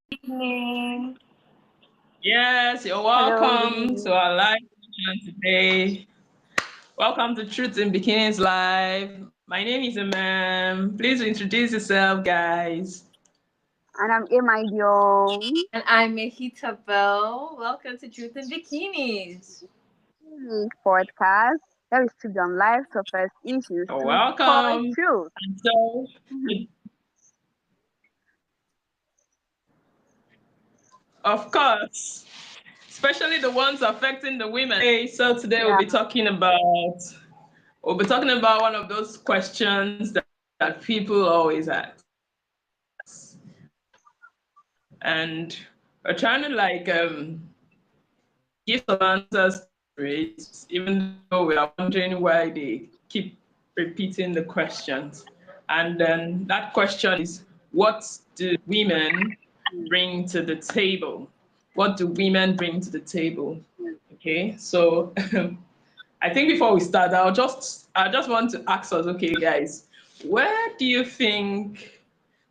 Evening. Yes, you're Hello, good welcome to evening. our live session today. Welcome to Truth in Bikinis Live. My name is Imam. Please introduce yourself, guys. And I'm Emaidio. And I'm Mahita Bell. Welcome to Truth in Bikinis. This podcast that we speak on life surface issues You're to discover welcome. truth. And so, of course, especially the ones affecting the women. Okay, so today Yeah, we'll be talking about one of those questions that people always ask. And we're trying to give some answers to it, even though we are wondering why they keep repeating the questions. And then that question is, what do women bring to the table? What do women bring to the table? Okay, so I think before we start, I just want to ask us, okay, guys, where do you think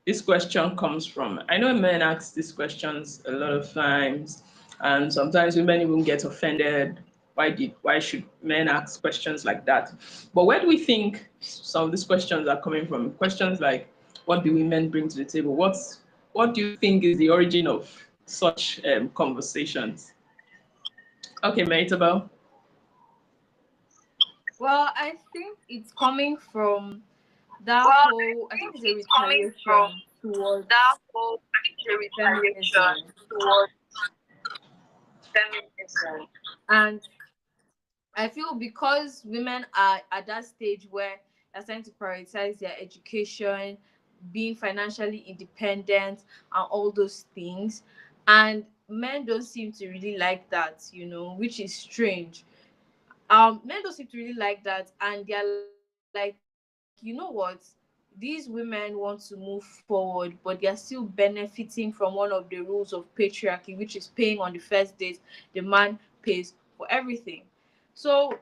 this question comes from? I know men ask these questions a lot of times, and sometimes women even get offended. Why should men ask questions like that? But where do we think some of these questions are coming from? Questions like, what do women bring to the table? What do you think is the origin of such conversations? Okay, Matabel. Well, I think it's coming from that Well, I whole, I think think it's a it's coming from retaliation towards that whole, I think the retaliation feminism. towards feminism. And I feel because women are at that stage where they're starting to prioritize their education, being financially independent, and all those things. And men don't seem to really like that, which is strange. Men don't seem to really like that, and they're like, these women want to move forward, but they're still benefiting from one of the rules of patriarchy, which is paying on the first date. The man pays for everything. So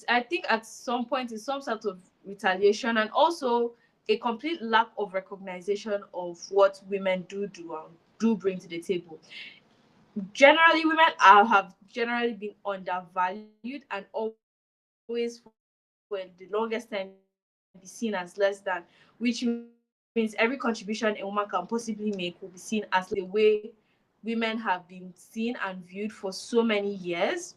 I think at some point it's some sort of retaliation, and also a complete lack of recognition of what women do and do bring to the table. Generally, women have generally been undervalued and always for the longest time be seen as less than, which means every contribution a woman can possibly make will be seen as less. That's just the way women have been seen and viewed for so many years.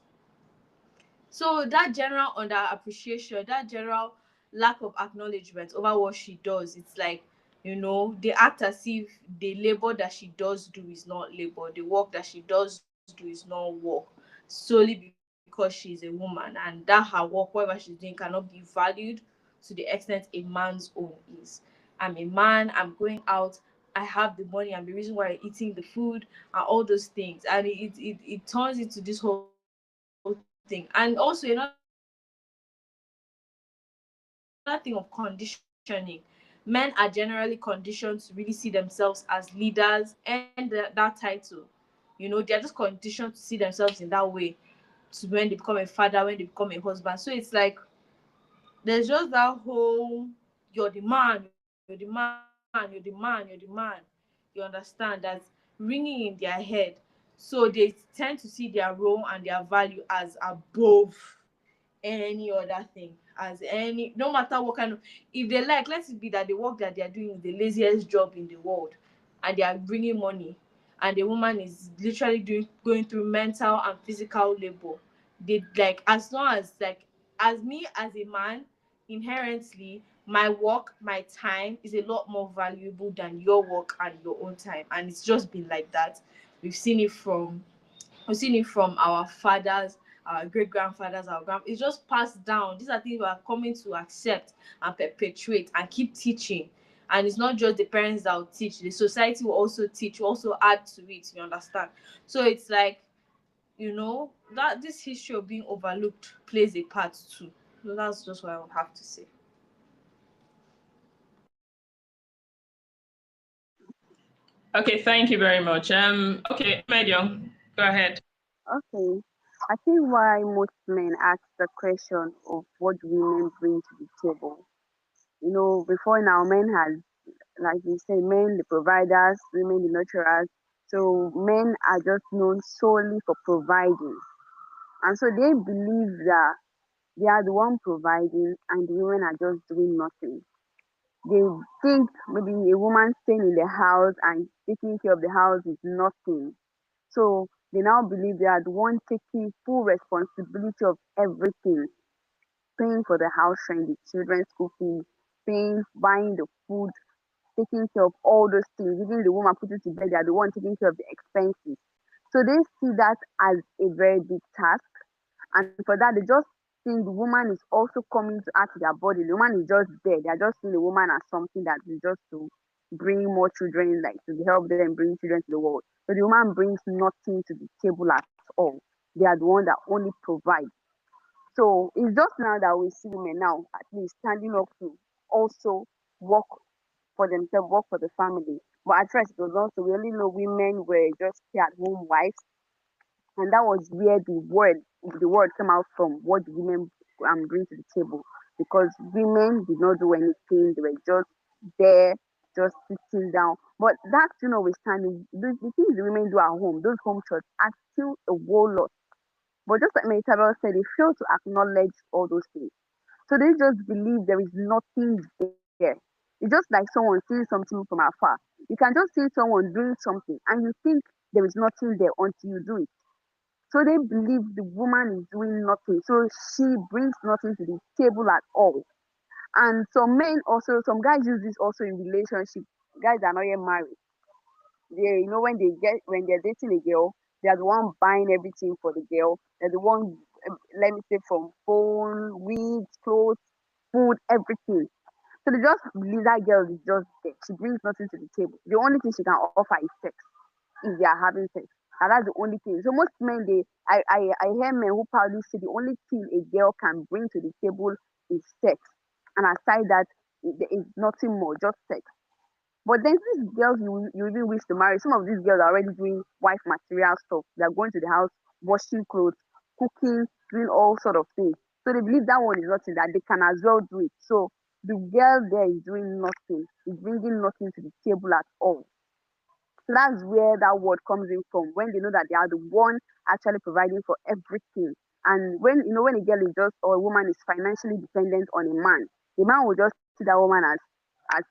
So that general underappreciation, that general lack of acknowledgement over what she does, it's like, they act as if the labor that she does do is not labor, the work that she does do is not work, solely because she's a woman, and that her work, whatever she's doing, cannot be valued to the extent a man's own is. I'm a man, I'm going out, I have the money, I'm the reason why you're eating the food and all those things. And it turns into this whole thing. And also another thing of conditioning. Men are generally conditioned to really see themselves as leaders and that title. They're just conditioned to see themselves in that way to when they become a father, when they become a husband. So it's like there's just that whole you're the man, you're the man, you're the man, you're the man. You understand? That's ringing in their head. So they tend to see their role and their value as above any other thing. As any, no matter what kind of, if they like, let it be that the work that they are doing is the laziest job in the world, and they are bringing money, and the woman is literally going through mental and physical labor. They like, as long as like, as me as a man, inherently my work, my time is a lot more valuable than your work and your own time, and it's just been like that. We've seen it from our fathers, our great grandfathers, it's just passed down. These are things we are coming to accept and perpetuate and keep teaching. And it's not just the parents that will teach, the society will also teach, will also add to it, you understand? So it's like, that this history of being overlooked plays a part too. So that's just what I would have to say. Okay, thank you very much. Okay, Medium, go ahead. okay. I think why most men ask the question of what do women bring to the table. Before now, men has, like we say, men the providers, women the nurturers. So men are just known solely for providing. And so they believe that they are the one providing and the women are just doing nothing. They think maybe a woman staying in the house and taking care of the house is nothing. So they now believe they are the one taking full responsibility of everything, paying for the house rent, the children's school fees, paying, buying the food, taking care of all those things. Even the woman putting to bed, they are the one taking care of the expenses. So they see that as a very big task. And for that, they just think the woman is also coming to add to their body. The woman is just there. They are just seeing the woman as something that is just to bring more children, like to help them bring children to the world. So the woman brings nothing to the table at all. They are the one that only provide. So it's just now that we see women now at least standing up to also work for themselves, work for the family. But at first, it was also, we only know women were just stay at home wives, and that was where the word came out from, what the women bring to the table, because women did not do anything, they were just there, just sitting down. But that's notwithstanding, the things the women do at home, those home chores are still a whole lot. But just like Meritable said, they fail to acknowledge all those things. So they just believe there is nothing there. It's just like someone seeing something from afar. You can just see someone doing something and you think there is nothing there until you do it. So they believe the woman is doing nothing. So she brings nothing to the table at all. And some men also, some guys use this also in relationship. Guys that are not yet married. When they're dating a girl, they are the one buying everything for the girl. They're the one, let me say, from phone, wigs, clothes, food, everything. So they just believe that girl is just there. She brings nothing to the table. The only thing she can offer is sex if they are having sex. And that's the only thing. So most men, I hear men who proudly say the only thing a girl can bring to the table is sex. And aside that, there is nothing more, just sex. But then these girls you even wish to marry, some of these girls are already doing wife material stuff. They're going to the house, washing clothes, cooking, doing all sort of things. So they believe that one is nothing, that they can as well do it. So the girl there is doing nothing, is bringing nothing to the table at all. So that's where that word comes in from, when they know that they are the one actually providing for everything. And when a girl is just, or a woman is financially dependent on a man, the man will just see that woman as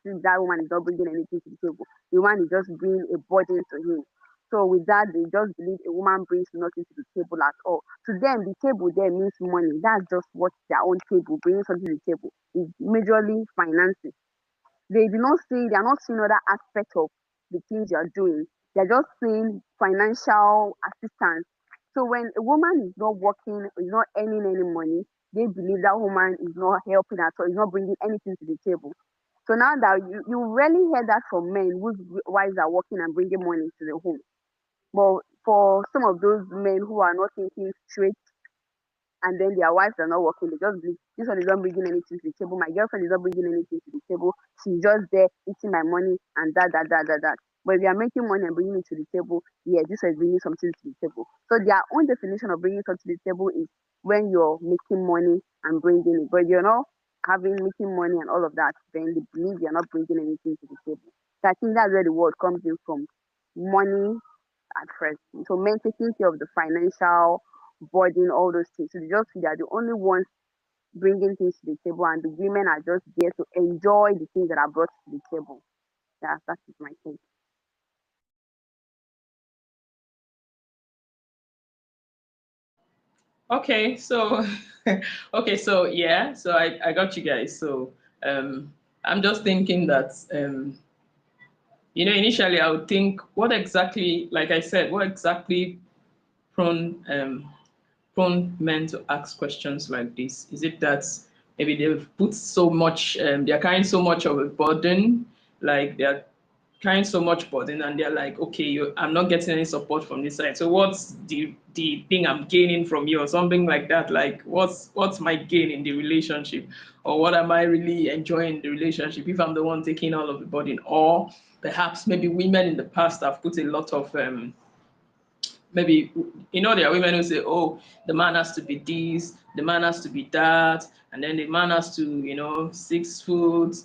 if that woman is not bringing anything to the table. The woman is just bringing a burden to him. So with that, they just believe a woman brings nothing to the table at all. To them, the table there means money. That's just what their own table, bringing something to the table, is majorly finances. They are not seeing other aspects of the things you are doing. They're just seeing financial assistance. So when a woman is not working, is not earning any money, they believe that woman is not helping at all, is not bringing anything to the table. So now that you rarely hear that from men whose wives are working and bringing money to the home. But for some of those men who are not thinking straight, and then their wives are not working. They just believe this one is not bringing anything to the table. My girlfriend is not bringing anything to the table. She's just there eating my money and that. But if you are making money and bringing it to the table, yeah, this one is bringing something to the table. So their own definition of bringing something to the table is when you're making money and bringing it. But you're not having making money and all of that, then they believe you're not bringing anything to the table. So I think that's where the word comes in from. Money at first. So men taking care of the financial burden, all those things. So they just feel they are the only ones bringing things to the table, and the women are just there to enjoy the things that are brought to the table. Yeah, that's my take. Okay, so okay, so yeah, so I got you guys. So I'm just thinking that initially I would think what exactly, like I said, what exactly prone prone men to ask questions like this? Is it that maybe they've put so much, they're carrying so much of a burden, like they're carrying so much burden, and they're like, okay, I'm not getting any support from this side. So what's the thing I'm gaining from you, or something like that? Like, what's my gain in the relationship, or what am I really enjoying in the relationship if I'm the one taking all of the burden? Or perhaps maybe women in the past have put a lot of maybe there are women who say, oh, the man has to be this, the man has to be that, and then the man has to 6 foot,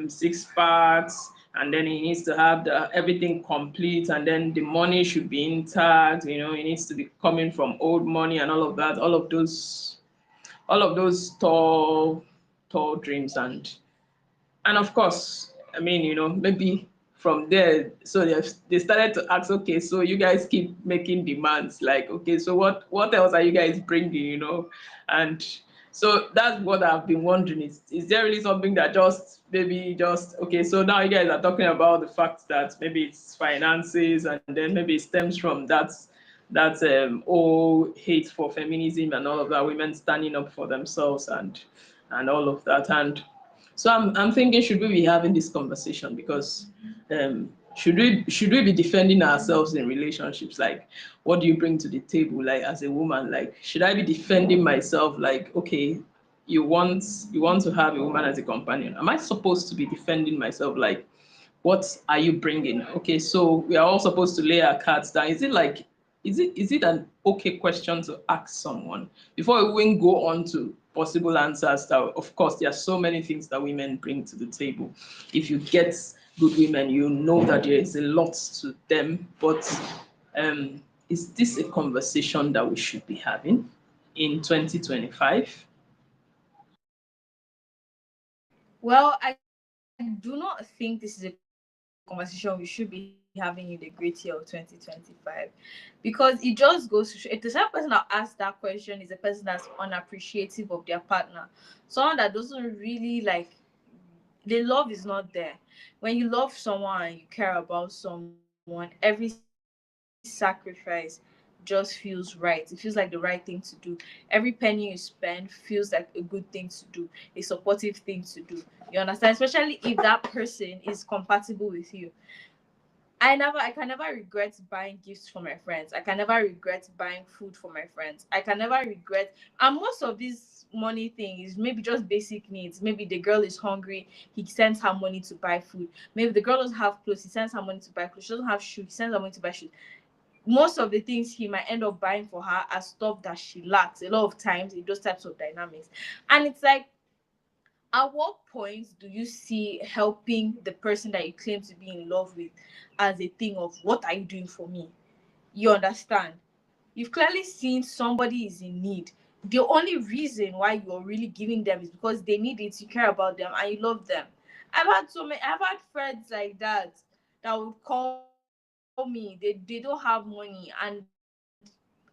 6 packs, and then he needs to have the everything complete, and then the money should be intact. It needs to be coming from old money and all of that, all of those tall dreams. And of course, I mean, maybe from there, so they started to ask, okay, so you guys keep making demands, like, okay, so what else are you guys bringing? And so that's what I've been wondering, is there really something that just maybe just okay, so now you guys are talking about the fact that maybe it's finances, and then maybe it stems from that whole hate for feminism and all of that, women standing up for themselves and all of that. And so I'm thinking, should we be having this conversation? Because should we be defending ourselves in relationships? Like, what do you bring to the table? Like, as a woman, like, should I be defending myself? Like, okay, you want to have a woman as a companion. Am I supposed to be defending myself? Like, what are you bringing? Okay, so we are all supposed to lay our cards down. Is it an okay question to ask someone before we even go on to possible answers? That, of course, there are so many things that women bring to the table. If you get good women, you know that there is a lot to them. But is this a conversation that we should be having in 2025? Well, I do not think this is a conversation we should be having in the great year of 2025, because it just goes to show the type of person that asks that question is a person that's unappreciative of their partner, someone that doesn't really like. The love is not there. When you love someone and you care about someone, every sacrifice just feels right. It feels like the right thing to do. Every penny you spend feels like a good thing to do, a supportive thing to do. You understand? Especially if that person is compatible with you. I can never regret buying gifts for my friends. I can never regret buying food for my friends. I can never regret, and most of these money things maybe just basic needs. Maybe the girl is hungry, he sends her money to buy food. Maybe the girl doesn't have clothes, he sends her money to buy clothes. She doesn't have shoes, he sends her money to buy shoes. Most of the things he might end up buying for her are stuff that she lacks a lot of times in those types of dynamics. And it's like, at what point do you see helping the person that you claim to be in love with as a thing of, what are you doing for me? You understand? You've clearly seen somebody is in need. The only reason why you're really giving them is because they need it, you care about them, and you love them. I've had friends like that would call me. They don't have money, and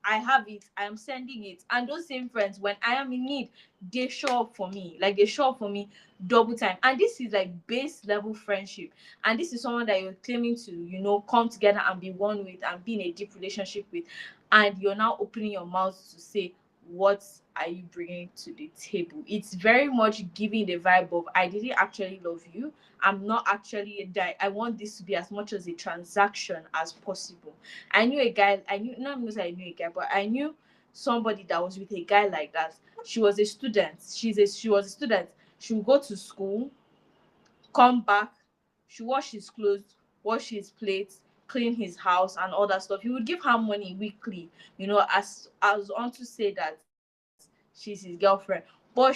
I have it, I am sending it. And those same friends, when I am in need, they show up for me. Like, they show up for me double time. And this is like base level friendship. And this is someone that you're claiming to, come together and be one with and be in a deep relationship with. And you're now opening your mouth to say, what are you bringing to the table? It's very much giving the vibe of, I didn't actually love you. I'm not actually I want this to be as much as a transaction as possible. I knew a guy, I knew not because I knew a guy, but I knew somebody that was with a guy like that. She was a student. She was a student. She would go to school, come back, she wash his clothes, wash his plates, clean his house and all that stuff. He would give her money weekly, as on to say that she's his girlfriend. But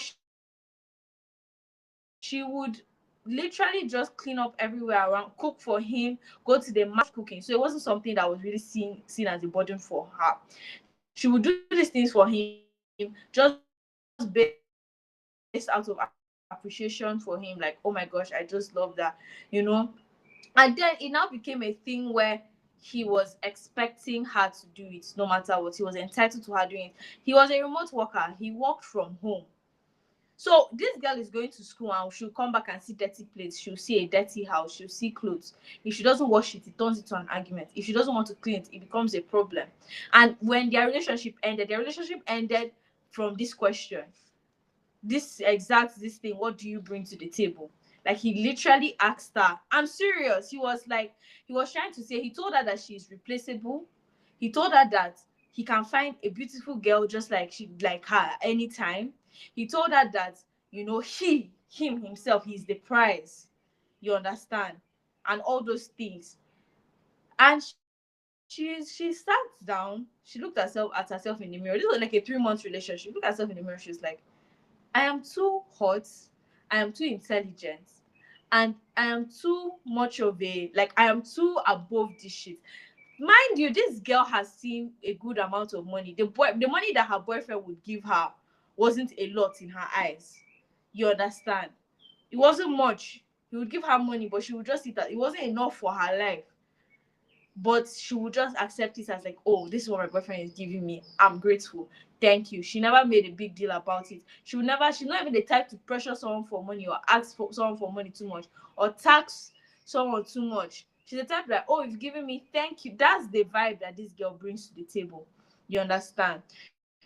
she would literally just clean up everywhere around, cook for him, go to the market, do the much cooking. So it wasn't something that was really seen as a burden for her. She would do these things for him just based out of appreciation for him, like, oh my gosh, I just love that, and then it now became a thing where he was expecting her to do it no matter what. He was entitled to her doing it. He was a remote worker. He worked from home. So this girl is going to school and she'll come back and see dirty plates. She'll see a dirty house. She'll see clothes. If she doesn't wash it, it turns into an argument. If she doesn't want to clean it, it becomes a problem. And when their relationship ended, their relationship ended from this question, this thing, what do you bring to the table? Like, he literally asked her, I'm serious, he was trying to say, he told her that she's replaceable. He told her that he can find a beautiful girl just like her anytime. He told her that, him himself, he's the prize. You understand? And all those things. And she sat down, she looked at herself in the mirror. This was like a 3 month relationship. She looked at herself in the mirror, she was like, I am too hot. I am too intelligent. And I am too much of a, like, I am too above this shit. Mind you, this girl has seen a good amount of money. The money that her boyfriend would give her wasn't a lot in her eyes. You understand? It wasn't much. He would give her money, but she would just see that it wasn't enough for her life. But she would just accept it as like, oh, this is what my boyfriend is giving me. I'm grateful. Thank you. She never made a big deal about it. She's not even the type to pressure someone for money or ask for someone for money too much or tax someone too much. She's the type like, oh, you've given me, thank you. That's the vibe that this girl brings to the table. You understand?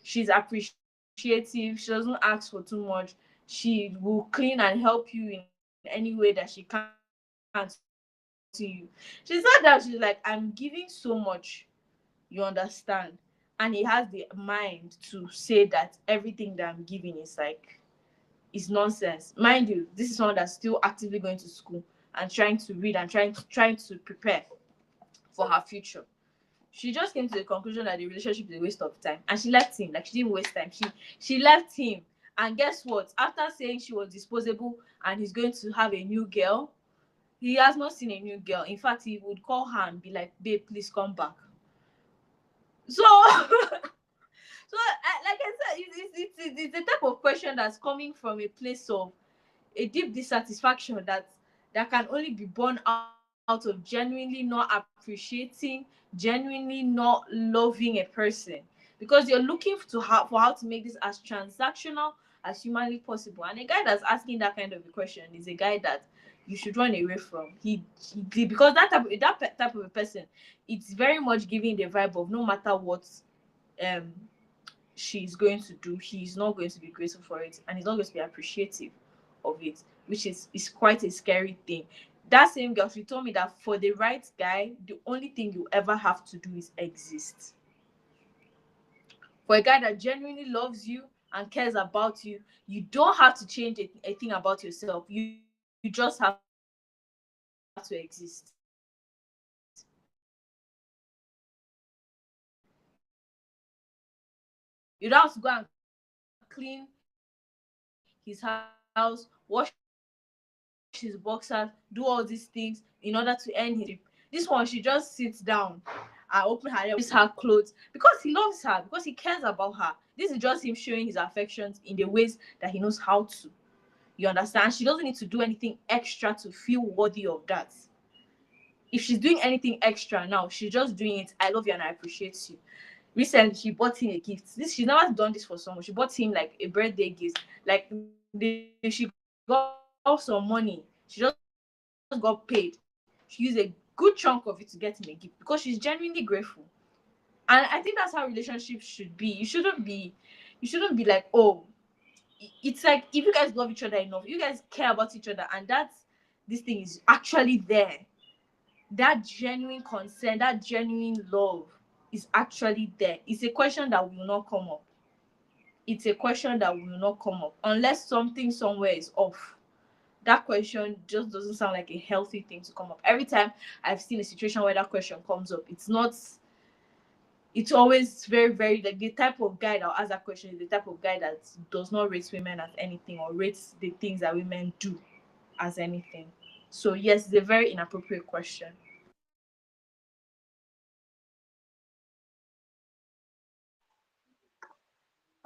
She's appreciative. She doesn't ask for too much. She will clean and help you in any way that she can to you. She's not that she's like, I'm giving so much. You understand? And he has the mind to say that everything that I'm giving is nonsense. Mind you, this is someone that's still actively going to school and trying to read and trying to prepare for her future. She just came to the conclusion that the relationship is a waste of time, and she left him. Like, she didn't even waste time. She left him. And guess what? After saying she was disposable and he's going to have a new girl, he has not seen a new girl. In fact, he would call her and be like, babe, please come back. So like I said, it's the type of question that's coming from a place of a deep dissatisfaction that can only be born out of genuinely not appreciating, genuinely not loving a person, because you're looking for how to make this as transactional as humanly possible. And a guy that's asking that kind of a question is a guy that you should run away from. Because that type of a person, it's very much giving the vibe of no matter what um she's going to do, he's not going to be grateful for it, and he's not going to be appreciative of it, which is quite a scary thing. That same girl, she told me that for the right guy, the only thing you ever have to do is exist. For a guy that genuinely loves you and cares about you, you don't have to change a thing about yourself. You just have to exist. You don't have to go and clean his house, wash his boxers, do all these things in order to earn his relationship. This one, she just sits down and open her leg, buys her clothes because he loves her, because he cares about her. This is just him showing his affections in the ways that he knows how to. You understand? She doesn't need to do anything extra to feel worthy of that. If she's doing anything extra now, she's just doing it. I love you and I appreciate you. Recently, she bought him a gift. She's never done this for someone. She bought him like a birthday gift. Like, she got some money. She just got paid. She used a good chunk of it to get him a gift because she's genuinely grateful. And I think that's how relationships should be. You shouldn't be like, oh, it's like if you guys love each other enough, you guys care about each other, and this thing is actually there, that genuine concern, that genuine love is actually there. It's a question that will not come up. It's a question that will not come up unless something somewhere is off. That question just doesn't sound like a healthy thing to come up. Every time I've seen a situation where that question comes up, it's always very, very, like, the type of guy that will ask that question is the type of guy that does not rate women as anything or rates the things that women do as anything. So yes, it's a very inappropriate question.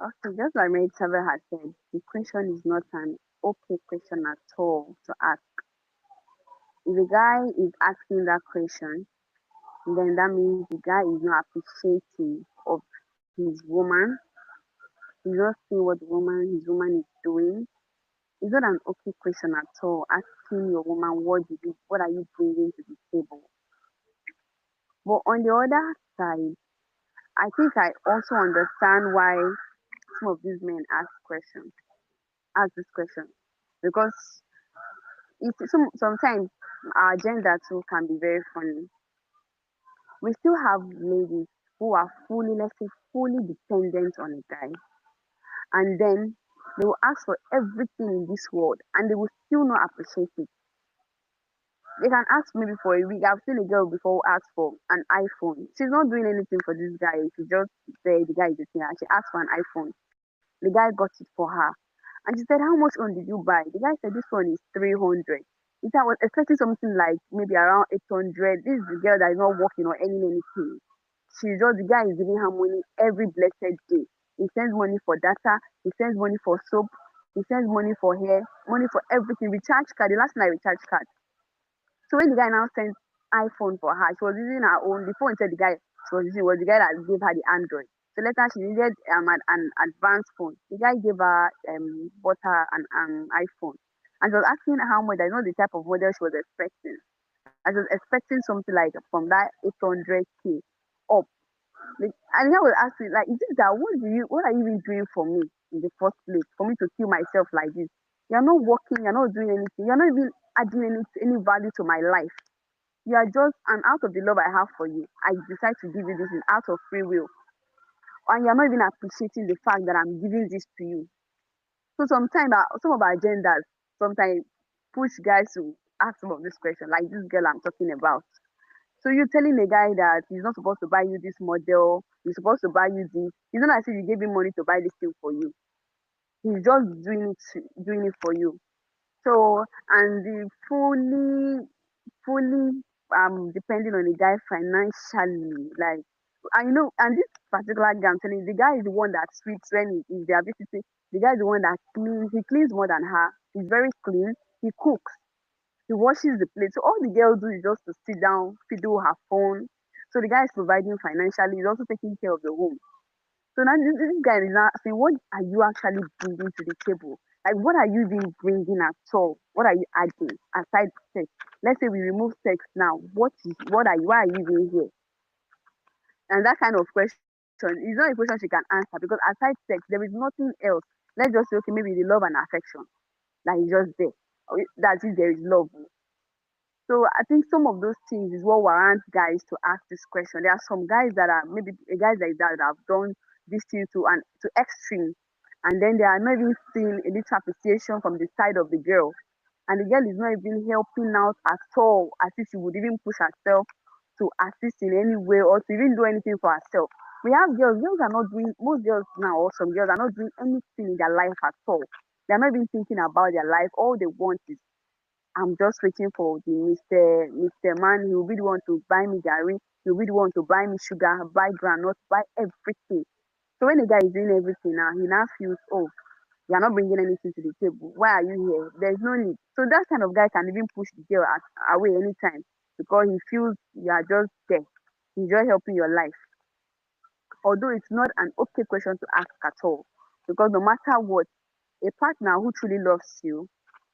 Okay, just like Mary Saver has said, the question is not an okay question at all to ask. If a guy is asking that question, then that means the guy is not appreciative of his woman. He's not seeing what his woman is doing. It's not an okay question at all. Asking your woman what are you bringing to the table. But on the other side, I think I also understand why some of these men ask this question, because sometimes our gender too can be very funny. We still have ladies who are fully, let's say, fully dependent on a guy, and then they will ask for everything in this world, and they will still not appreciate it. They can ask maybe for a week. I've seen a girl before who asked for an iPhone. She's not doing anything for this guy. She just said the guy is dating her. She asked for an iPhone. The guy got it for her. And she said, how much one did you buy? The guy said, this one is 300. If I was expecting something like maybe around 800, this is the girl that is not working or earning anything. The guy is giving her money every blessed day. He sends money for data, he sends money for soap, he sends money for hair, money for everything. Recharge card, the last night recharge card. So when the guy now sent iPhone for her, she was using her own. The phone said the guy she was using was the guy that gave her the Android. So later she needed an advanced phone. The guy gave her bought her an iPhone, and she was asking how much. I know the type of model she was expecting. I was expecting something like from that 800K up. Like, and I was asking, like, is it that what are you even doing for me in the first place? For me to kill myself like this? You're not working, you're not doing anything, you're not even adding any value to my life. You are just, and out of the love I have for you, I decide to give you this is out of free will. And you're not even appreciating the fact that I'm giving this to you. So sometimes some of our genders sometimes push guys to ask some of this question, like this girl I'm talking about. So you're telling a guy that he's not supposed to buy you this model, he's supposed to buy you this. It's not as if you gave him money to buy this thing for you. He's just doing it for you. So and the fully depending on the guy financially, like and and this particular guy I'm telling you, the guy is the one that sweeps when if they are visiting, the guy is the one that cleans, he cleans more than her, he's very clean, he cooks, he washes the plate. So all the girl do is just to sit down, fiddle her phone. So the guy is providing financially, he's also taking care of the home. So now this guy is now saying, what are you actually bringing to the table? Like, what are you even bringing at all? What are you adding aside sex? Let's say we remove sex now. Why are you even here? And that kind of question is not a question she can answer because aside sex, there is nothing else. Let's just say, okay, maybe the love and affection that is just there. That is there is love. So I think some of those things is what warrants guys to ask this question. There are some guys that are maybe guys like that have done this thing to extreme, and then they are not even seeing a little appreciation from the side of the girl, and the girl is not even helping out at all, as if she would even push herself to assist in any way or to even do anything for herself. We have girls are not doing, most girls now, or some girls are not doing anything in their life at all. They are not even thinking about their life. All they want is I'm just waiting for the Mr. Man. He will be the one to buy me gari. He will be the one to buy me sugar, buy granuts, buy everything. So when the guy is doing everything now, he now feels, oh, you are not bringing anything to the table. Why are you here? There's no need. So that kind of guy can even push the girl away anytime because he feels you are just there. He's just helping your life. Although it's not an okay question to ask at all. Because no matter what, a partner who truly loves you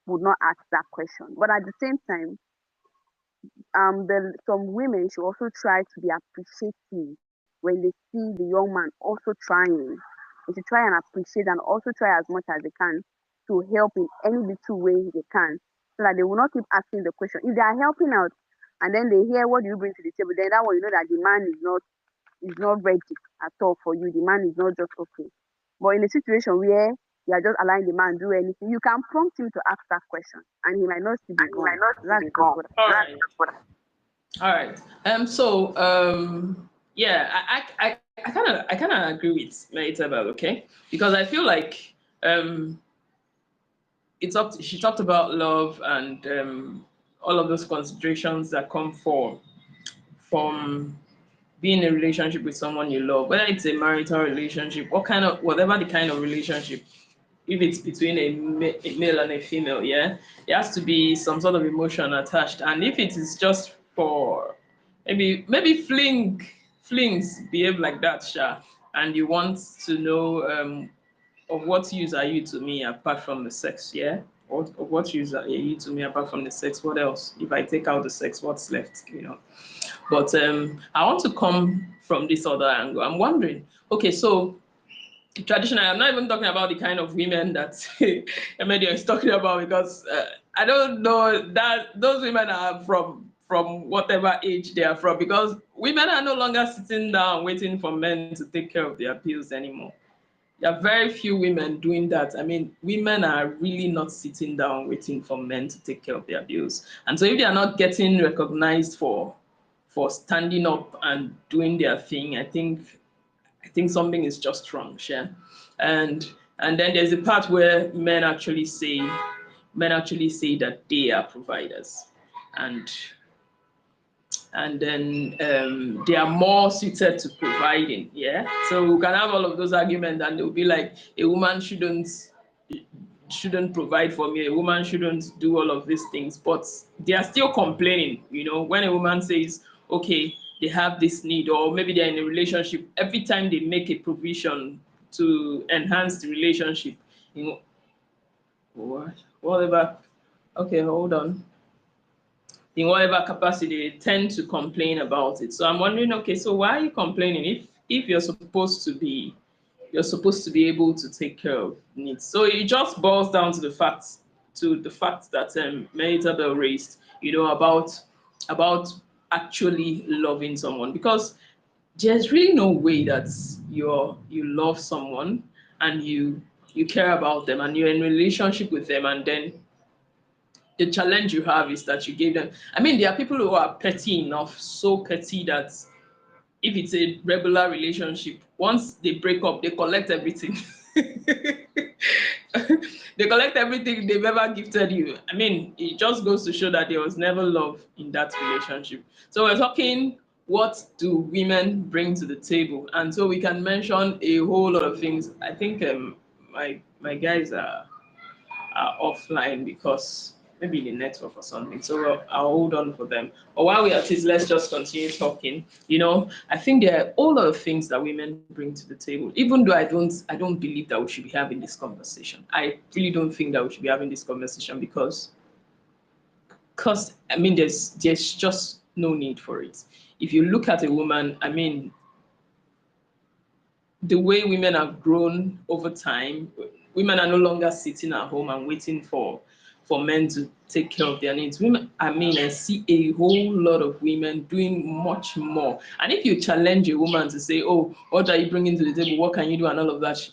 would not ask that question. But at the same time, some women should also try to be appreciative when they see the young man also trying. They should try and appreciate and also try as much as they can to help in any little way they can, so that they will not keep asking the question. If they are helping out and then they hear what do you bring to the table, then that one you know that the man is not ready at all for you. The man is not just okay. But in a situation where you are just allowing the man do anything, you can prompt him to ask that question, and he might not still be gone. That's just what. All right. All right. Yeah, I kind of agree with Maitable, okay? Because I feel like um, she talked about love and all of those considerations that come from being in a relationship with someone you love, whether it's a marital relationship, whatever the kind of relationship, if it's between a male and a female, yeah, there has to be some sort of emotion attached. And if it is just for maybe flings behave like that, sure, and you want to know of what use are you to me apart from the sex, yeah? Of what use are you to me apart from the sex? What else? If I take out the sex, what's left? But I want to come from this other angle. I'm wondering, okay, so traditionally, I'm not even talking about the kind of women that Emedio is talking about because I don't know that those women are from whatever age they are from, because women are no longer sitting down waiting for men to take care of their bills anymore. There are very few women doing that. I mean, women are really not sitting down waiting for men to take care of their bills. And so if they are not getting recognized for standing up and doing their thing, I think something is just wrong, sure. And then there's a part where men actually say, men actually say that they are providers, and then they are more suited to providing. Yeah, so we can have all of those arguments, and they'll be like, a woman shouldn't provide for me, a woman shouldn't do all of these things, but they are still complaining. When a woman says, okay, they have this need, or maybe they're in a relationship, every time they make a provision to enhance the relationship, you know whatever, okay, hold on, in whatever capacity, they tend to complain about it. So I'm wondering, okay, so why are you complaining if you're supposed to be able to take care of needs? So it just boils down to the fact that Isabel raised, about actually loving someone, because there's really no way that you love someone, and you care about them, and you're in a relationship with them, and then the challenge you have is that you gave them. I mean, there are people who are petty enough, so petty that if it's a regular relationship, once they break up, they collect everything. They collect everything they've ever gifted you. I mean, it just goes to show that there was never love in that relationship. So we're talking, what do women bring to the table? And so we can mention a whole lot of things. I think my guys are offline because maybe the network or something. So I'll hold on for them. But while we're at it, let's just continue talking. I think there are all of things that women bring to the table. Even though I don't believe that we should be having this conversation. I really don't think that we should be having this conversation because I mean there's just no need for it. If you look at a woman, I mean, the way women have grown over time, women are no longer sitting at home and waiting for men to take care of their needs. Women, I mean, I see a whole lot of women doing much more. And if you challenge a woman to say, "Oh, what are you bringing to the table? What can you do?" and all of that,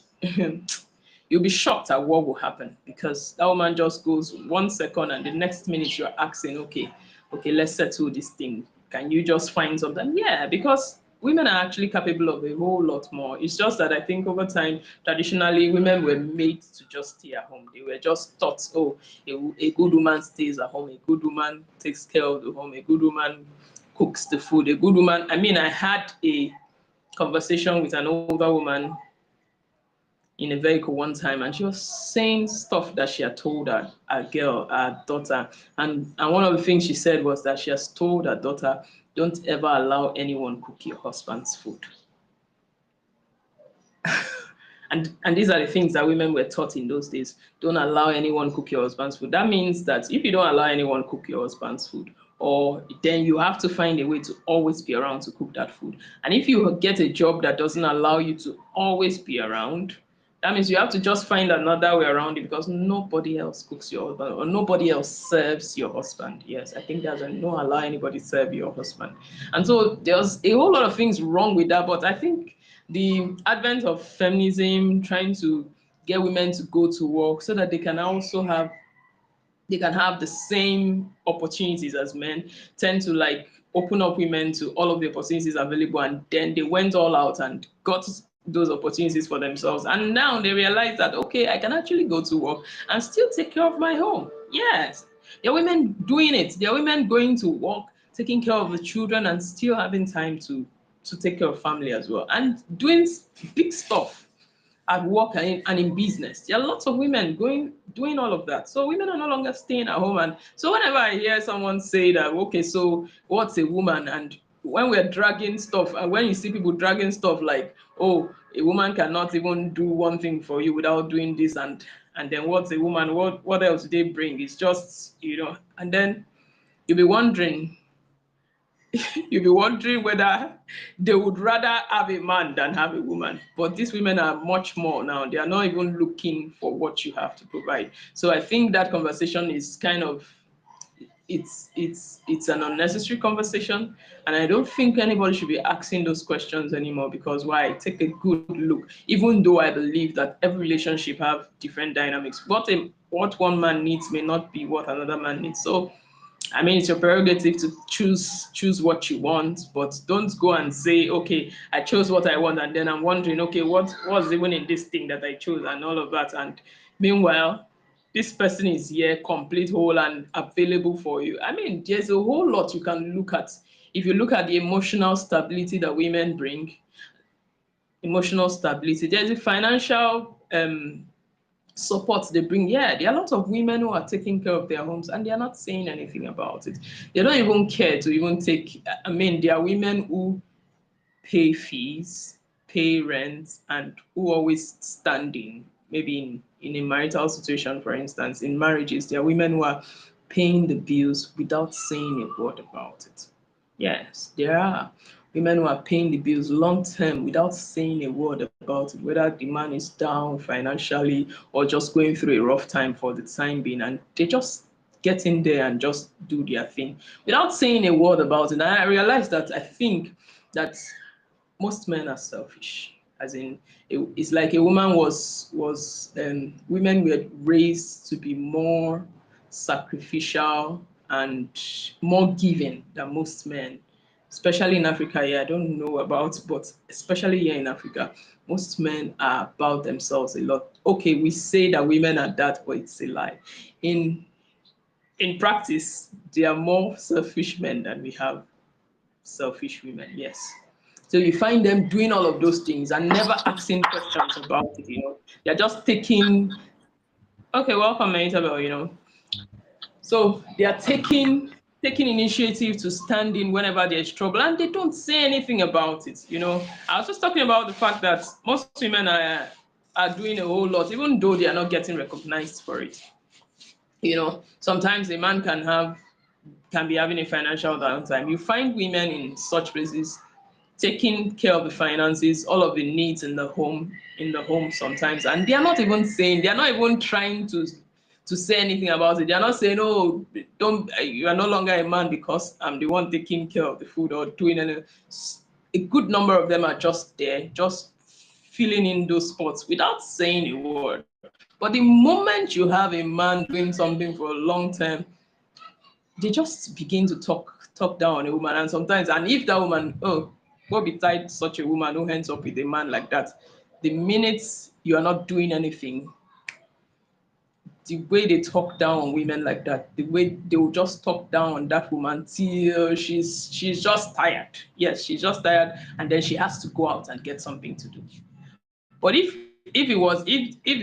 you'll be shocked at what will happen, because that woman just goes 1 second, and the next minute you're asking, okay, let's settle this thing. Can you just find something? Yeah, because women are actually capable of a whole lot more. It's just that I think over time, traditionally, women were made to just stay at home. They were just taught, oh, a good woman stays at home, a good woman takes care of the home, a good woman cooks the food, a good woman. I mean, I had a conversation with an older woman in a vehicle one time, and she was saying stuff that she had told her girl, her daughter. And one of the things she said was that she has told her daughter, don't ever allow anyone cook your husband's food. And these are the things that women were taught in those days. Don't allow anyone cook your husband's food. That means that if you don't allow anyone cook your husband's food, or then you have to find a way to always be around to cook that food. And if you get a job that doesn't allow you to always be around, that means you have to just find another way around it, because nobody else cooks your husband, or nobody else serves your husband. Yes, I think there's a no allow anybody serve your husband. And so there's a whole lot of things wrong with that. But I think the advent of feminism, trying to get women to go to work so that they can have the same opportunities as men, tend to like open up women to all of the opportunities available, and then they went all out and got those opportunities for themselves, and now they realize that, okay, I can actually go to work and still take care of my home. Yes, there are women doing it. There are women going to work, taking care of the children, and still having time to take care of family as well, and doing big stuff at work and in business. There are lots of women doing all of that. So women are no longer staying at home. And so whenever I hear someone say that, okay, so what's a woman? And when we're dragging stuff, and when you see people dragging stuff like, oh, a woman cannot even do one thing for you without doing this, and then what's a woman? What else do they bring? It's just, and then you'll be wondering, whether they would rather have a man than have a woman. But these women are much more now. They are not even looking for what you have to provide. So I think that conversation is kind of, it's an unnecessary conversation, and I don't think anybody should be asking those questions anymore, because why? Take a good look. Even though I believe that every relationship have different dynamics, what one man needs may not be what another man needs. So I mean, it's your prerogative to choose what you want, but don't go and say, okay, I chose what I want, and then I'm wondering, okay, what's even in this thing that I chose, and all of that. And meanwhile, this person is here, complete, whole, and available for you. I mean, there's a whole lot you can look at. If you look at the emotional stability that women bring, emotional stability, there's a financial support they bring. Yeah, there are a lot of women who are taking care of their homes and they are not saying anything about it. They don't even care to even take, I mean, there are women who pay fees, pay rent, and who always standing. Maybe in a marital situation, for instance, in marriages, there are women who are paying the bills without saying a word about it. Yes, there are women who are paying the bills long term without saying a word about it, whether the man is down financially or just going through a rough time for the time being, and they just get in there and just do their thing without saying a word about it. And I realized that I think that most men are selfish. As in, it's like a woman women were raised to be more sacrificial and more giving than most men, especially in Africa. Yeah, I don't know about, but especially here in Africa, most men are about themselves a lot. Okay, we say that women are that, but it's a lie. In in practice, they are more selfish men than we have selfish women. Yes. So you find them doing all of those things and never asking questions about it. They're just taking. Okay, welcome, Isabel. So they are taking initiative to stand in whenever there's trouble, and they don't say anything about it. I was just talking about the fact that most women are doing a whole lot, even though they are not getting recognized for it. Sometimes a man can be having a financial downtime. You find women in such places taking care of the finances, all of the needs in the home sometimes, and they are not even trying to say anything about it. They are not saying, "Oh, don't you are no longer a man because I'm the one taking care of the food or doing any." A good number of them are just there, just filling in those spots without saying a word. But the moment you have a man doing something for a long time, they just begin to talk down on a woman. And if that woman, what betide such a woman who ends up with a man like that, the minute you are not doing anything, the way they talk down on women like that, the way they will just talk down on that woman till she's just tired. Yes, she's just tired, and then she has to go out and get something to do. But if they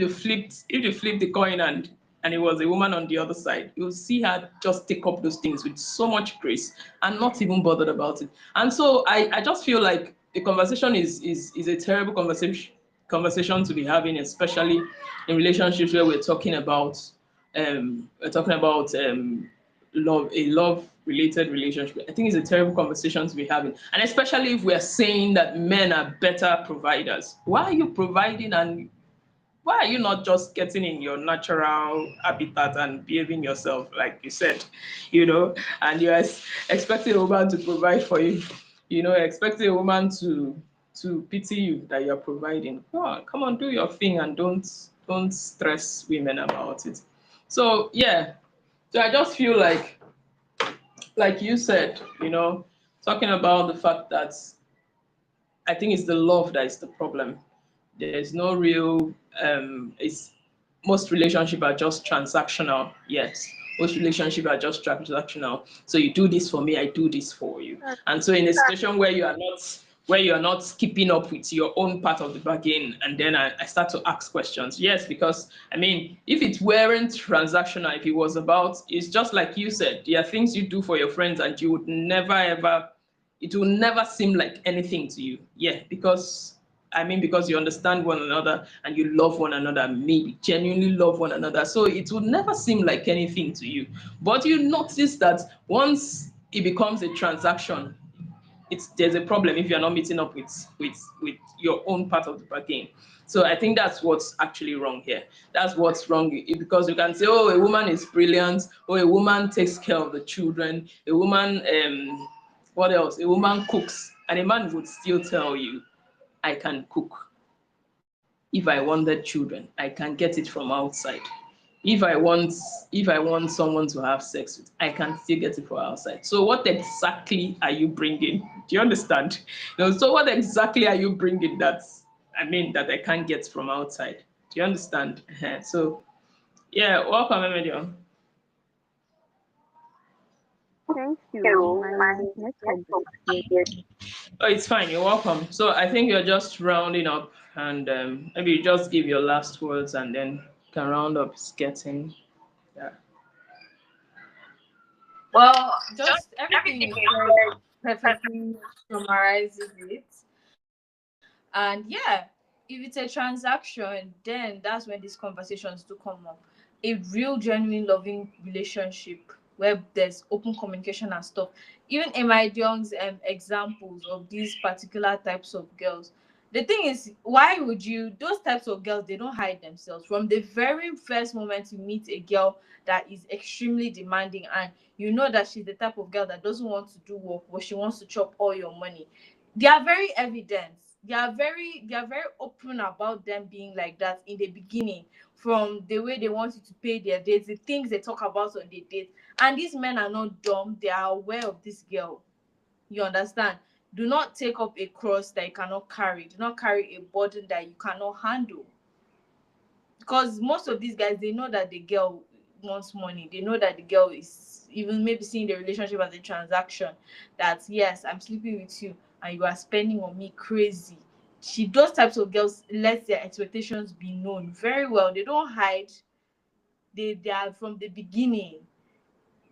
flip the coin and it was a woman on the other side, you'll see her just take up those things with so much grace and not even bothered about it. And so I just feel like the conversation is a terrible conversation to be having, especially in relationships where we're talking about love related relationship. I think it's a terrible conversation to be having. And especially if we're saying that men are better providers. Why are you providing, and why are you not just getting in your natural habitat and behaving yourself like you said, and you're expecting a woman to provide for you, expecting a woman to pity you that you're providing. Come on, do your thing and don't stress women about it. So yeah, so I just feel like you said, talking about the fact that I think it's the love that is the problem. There's no real it's most relationships are just transactional. Yes. Most relationships are just transactional. So you do this for me, I do this for you. And so in a situation where you're not keeping up with your own part of the bargain, and then I start to ask questions. Yes, because I mean, if it weren't transactional, if it was about, it's just like you said, there are things you do for your friends and you would never ever, it will never seem like anything to you. Yeah, because you understand one another and you love one another, maybe genuinely love one another. So it will never seem like anything to you. But you notice that once it becomes a transaction, there's a problem if you're not meeting up with your own part of the bargain. So I think that's what's actually wrong here. That's what's wrong, because you can say, oh, a woman is brilliant, or a woman takes care of the children, a woman what else? A woman cooks, and a man would still tell you, I can cook. If I wanted children, I can get it from outside. If I want if I want someone to have sex with, I can still get it from outside. So what exactly are you bringing? Do you understand? So what exactly are you bringing that I can't get from outside? Do you understand? So Yeah, welcome, Emedion. Thank you. You. My My network network disappeared. disappeared. Oh, it's fine. You're welcome. So I think you're just rounding up, and maybe you just give your last words, and then you can round up. It's getting yeah. Well, just everything Everything you you said said perfectly. perfectly summarizes it. And yeah, if it's a transaction, then that's when these conversations do come up. A real, genuine, loving relationship where there's open communication and stuff. Even Young's examples of these particular types of girls. The thing is, why would you? Those types of girls, they don't hide themselves. From the very first moment you meet a girl that is extremely demanding, and you know that she's the type of girl that doesn't want to do work, but she wants to chop all your money, they are very evident. They are very open about them being like that in the beginning, from the way they want you to pay their dates, the things they talk about on the date. And these men are not dumb, they are aware of this girl. You understand? Do not take up a cross that you cannot carry. Do not carry a burden that you cannot handle. Because most of these guys, they know that the girl wants money. They know that the girl is even maybe seeing the relationship as a transaction. That yes, I'm sleeping with you and you are spending on me crazy. Those types of girls let their expectations be known very well. They don't hide. They are from the beginning.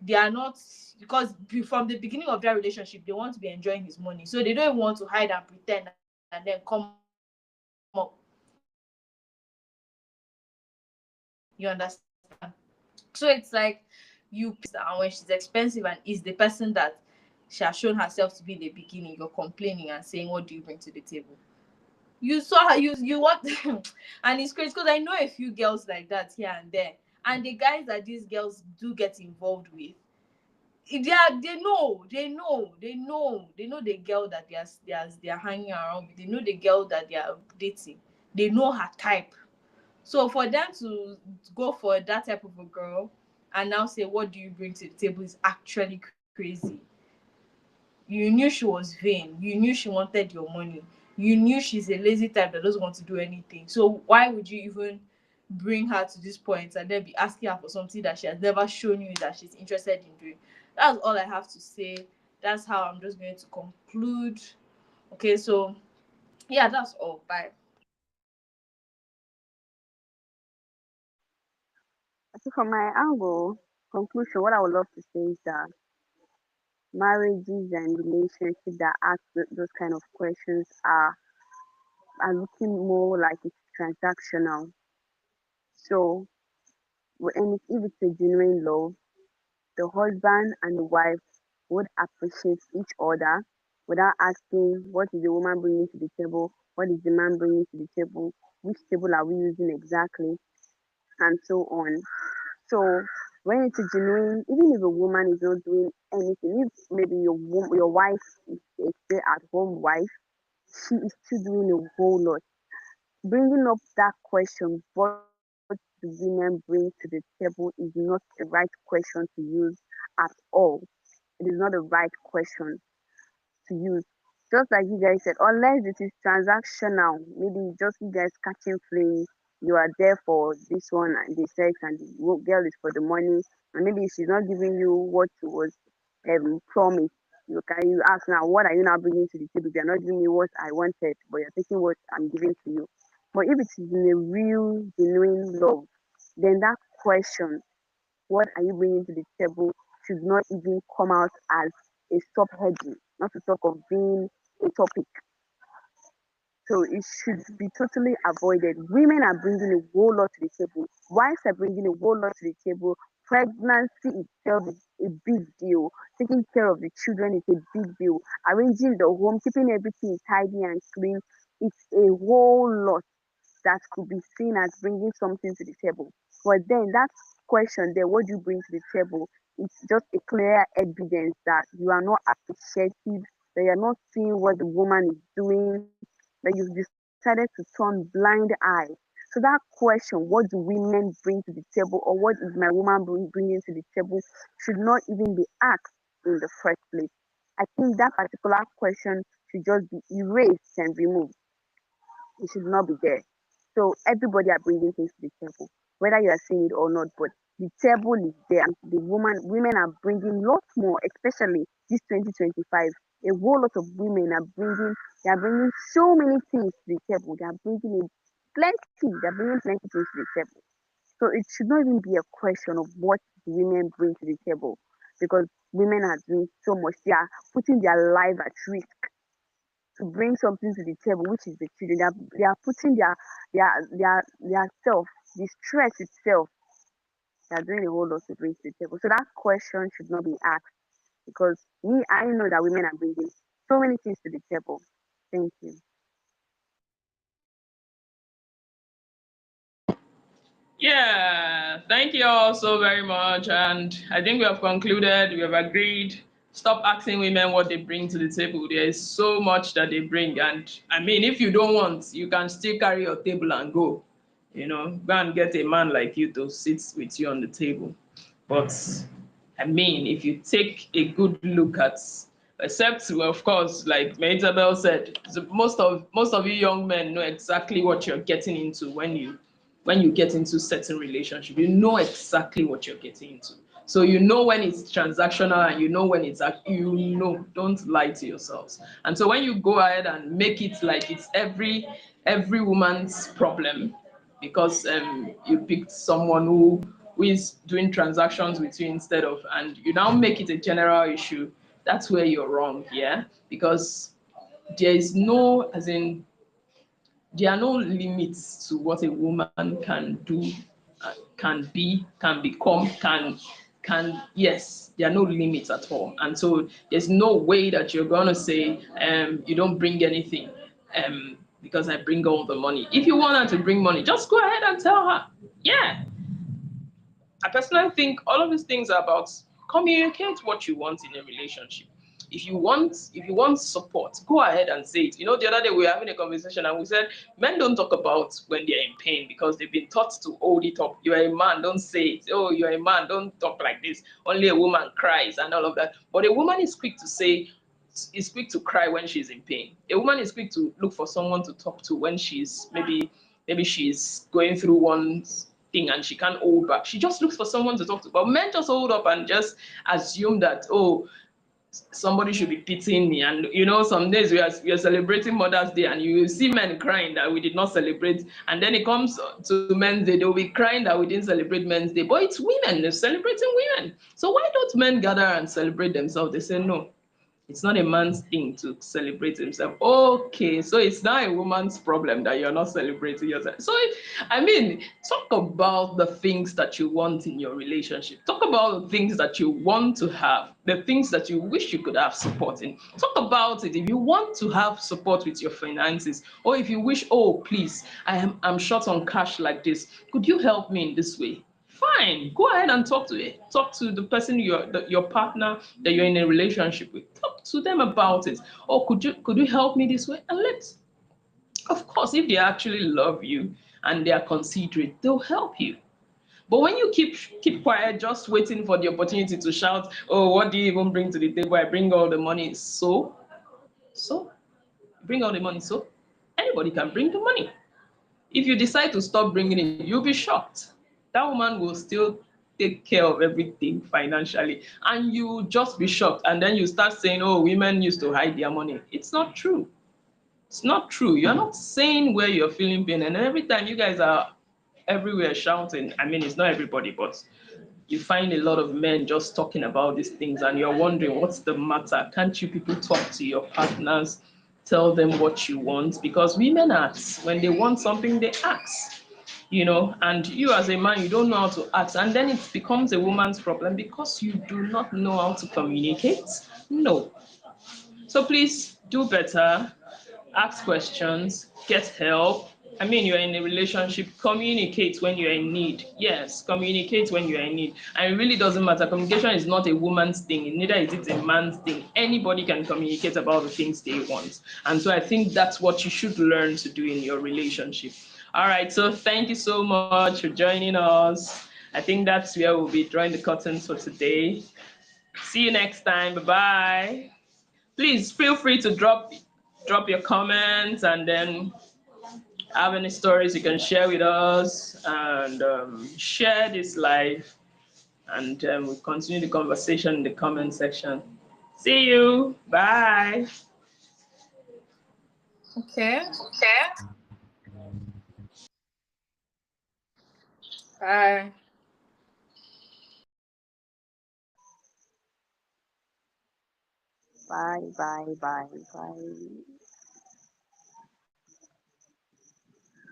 They are not, because from the beginning of their relationship they want to be enjoying his money, so they don't even want to hide and pretend and then come up. You understand? So it's like you pay for something and when she's expensive and is the person that she has shown herself to be in the beginning, you're complaining and saying, what do you bring to the table? You saw her, you want and it's crazy because I know a few girls like that here and there. And the guys that these girls do get involved with, they know the girl that they are hanging around with. They know the girl that they are dating. They know her type. So for them to go for that type of a girl and now say, what do you bring to the table, is actually crazy. You knew she was vain. You knew she wanted your money. You knew she's a lazy type that doesn't want to do anything. So why would you even bring her to this point and then be asking her for something that she has never shown you that she's interested in doing? That's all I have to say. That's how I'm just going to conclude. Okay, so yeah, that's all. Bye. So from my angle, conclusion, what I would love to say is that marriages and relationships that ask those kind of questions are looking more like it's transactional. So and if it's a genuine love, the husband and the wife would appreciate each other without asking what is the woman bringing to the table, what is the man bringing to the table, which table are we using exactly, and so on. So when it's a genuine, even if a woman is not doing anything, if maybe your wife is a stay-at-home wife, she is still doing a whole lot. Bringing up that question, what do women bring to the table, is not the right question to use at all. It is not the right question to use. Just like you guys said, unless it is transactional, maybe just you guys catching flames, you are there for this one and the sex, and the girl is for the money, and maybe she's not giving you what she was promised. You ask now, what are you now bringing to the table? You're not giving me what I wanted, but you're taking what I'm giving to you. But if it is in a real, genuine love, then that question, what are you bringing to the table, should not even come out as a subheading, not to talk of being a topic. So it should be totally avoided. Women are bringing a whole lot to the table. Wives are bringing a whole lot to the table. Pregnancy itself is a big deal. Taking care of the children is a big deal. Arranging the home, keeping everything tidy and clean, it's a whole lot that could be seen as bringing something to the table. But then that question there, what do you bring to the table? It's just a clear evidence that you are not appreciative, that you're not seeing what the woman is doing, that you've decided to turn blind eye. So that question, what do women bring to the table, or what is my woman bringing to the table, should not even be asked in the first place. I think that particular question should just be erased and removed. It should not be there. So everybody are bringing things to the table. whether you are saying it or not. But the table is there, and women are bringing lots more, especially this 2025. A whole lot of women are bringing, they are bringing so many things to the table. They are bringing in plenty, they're bringing plenty things to the table. So it should not even be a question of what women bring to the table, because women are doing so much. They are putting their life at risk to bring something to the table, which is the children. They are putting their self, the stress itself. They are doing a whole lot to bring to the table. So that question should not be asked, because me, I know that women are bringing so many things to the table. Thank you. Yeah, thank you all so very much. And I think we have concluded, we have agreed. Stop asking women what they bring to the table. There is so much that they bring. And I mean, if you don't want, you can still carry your table and go. Go and get a man like you to sit with you on the table. But I mean, if you take a good look at, except well, of course, like Isabel said, most of you young men know exactly what you're getting into when you get into certain relationship. You know exactly what you're getting into. So you know when it's transactional and you know when it's don't lie to yourselves. And so when you go ahead and make it like it's every woman's problem, because you picked someone who is doing transactions with you instead of, and you now make it a general issue, that's where you're wrong, yeah? Because there is no, as in, there are no limits to what a woman can do, can be, can become, yes, there are no limits at all. And so there's no way that you're going to say, you don't bring anything, because I bring all the money. If you want her to bring money, just go ahead and tell her. Yeah, I personally think all of these things are about communicate what you want in a relationship. If you want support, go ahead and say it. The other day we were having a conversation and we said men don't talk about when they're in pain because they've been taught to hold it up. You're a man, don't say it. Oh, you're a man, don't talk like this. Only a woman cries and all of that. But a woman is quick to cry when she's in pain. A woman is quick to look for someone to talk to when she's maybe she's going through one thing and she can't hold back. She just looks for someone to talk to. But men just hold up and just assume that, oh, somebody should be pitying me. And some days we are celebrating Mother's Day and you will see men crying that we did not celebrate. And then it comes to Men's Day, they'll be crying that we didn't celebrate Men's Day. But it's women, they're celebrating women. So why don't men gather and celebrate themselves? They say no. It's not a man's thing to celebrate himself. Okay, so it's not a woman's problem that you're not celebrating yourself. So, I mean, talk about the things that you want in your relationship. Talk about the things that you want to have, the things that you wish you could have support in. Talk about it. If you want to have support with your finances, or if you wish, oh, please, I'm short on cash like this. Could you help me in this way? Fine, go ahead and talk to it. Talk to the person your partner that you're in a relationship with. Talk to them about it. Or could you help me this way? And of course, if they actually love you and they are considerate, they'll help you. But when you keep quiet, just waiting for the opportunity to shout, "Oh, what do you even bring to the table? I bring all the money." So bring all the money. So anybody can bring the money. If you decide to stop bringing it, you'll be shocked. That woman will still take care of everything financially, and you just be shocked. And then you start saying, "Oh, women used to hide their money." It's not true. It's not true. You're not saying where you're feeling pain, and every time you guys are everywhere shouting. I mean, it's not everybody, but you find a lot of men just talking about these things and you're wondering what's the matter. Can't you people talk to your partners, tell them what you want? Because women ask, when they want something they ask, and you as a man, you don't know how to ask, and then it becomes a woman's problem because you do not know how to communicate. No. So please do better, ask questions, get help. I mean, you're in a relationship, communicate when you're in need. Yes, communicate when you're in need. And it really doesn't matter. Communication is not a woman's thing, neither is it a man's thing. Anybody can communicate about the things they want. And so I think that's what you should learn to do in your relationship. All right, so thank you so much for joining us. I think that's where we'll be drawing the curtains for today. See you next time. Bye bye. Please feel free to drop your comments and then have any stories you can share with us, and share this live, and we'll continue the conversation in the comment section. See you. Bye. Okay. Bye. Bye, bye, bye, bye.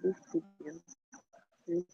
This video.